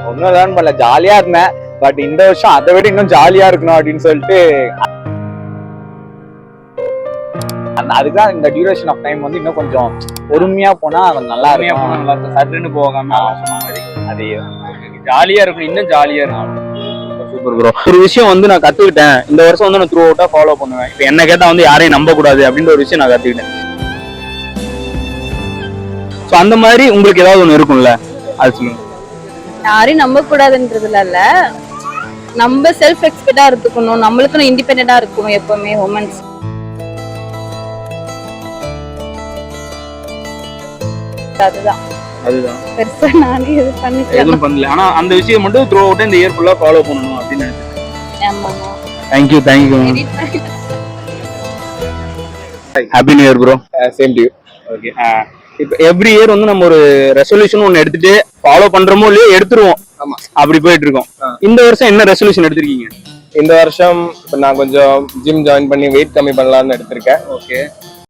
ஒன்னும் லேர்ன் பண்ணல, ஜாலியா இருந்தேன். பட் இந்த வருஷம் அதை விட இன்னும் ஜாலியா இருக்கணும் அப்படின்னு சொல்லிட்டு அதுதான் இந்த டியூரேஷன் ஆஃப் டைம் வந்து இன்னும் கொஞ்சம் பொறுமையா போனா கொஞ்சம் நல்லா இருக்கும். சட்டுன்னு போகாம அதே ஜாலியா இருக்கணும், இன்னும் ஜாலியா இருக்கணும். Super bro. ஒரு விஷயம் வந்து நான் கத்துக்கிட்டேன், இந்த வருஷம் வந்து நான் த்ரூ அவுட்டா ஃபாலோ பண்ணுவேன். இப்போ என்ன கேட்டா வந்து யாரையும் நம்ப கூடாது அப்படின்ற ஒரு விஷயம் நான் கத்துக்கிட்டேன். ஸோ அந்த மாதிரி உங்களுக்கு ஏதாவது ஒன்று இருக்கும்ல, அது சொல்லுங்க. யாரையும் நம்ப கூடாதுன்றதுல இல்ல, நம்ம செல்ஃப் எக்ஸ்பெக்டா இருக்கணும், நம்மளுக்கு இண்டிபெண்டா இருக்கணும் எப்பவுமே உமன்ஸ். அதுதான் பெருசா நானே இது எதுவும் பண்ணல. ஆனா அந்த விஷயம் மட்டும் த்ரூ அவுட்டா இந்த இயர் ஃபுல்லா ஃபாலோ பண்ணணும் அப்படின்னு நினைச்சேன். Thank you happy new year bro. Same to you. Okay. இப்போ எவ்ரி இயர் வந்து நம்ம ஒரு ரெசல்யூஷன் ஒன்று எடுத்துட்டு ஃபாலோ பண்றோமோ இல்லையோ எடுத்துருவோம். ஆமா, அப்படி போயிட்டு இருக்கோம். இந்த வருஷம் என்ன ரெசல்யூஷன் எடுத்திருக்கீங்க? இந்த வருஷம் இப்ப நான் கொஞ்சம் ஜிம் ஜாயின் பண்ணி வெயிட் கம்மி பண்ணலாம்னு எடுத்திருக்கேன். ஓகே.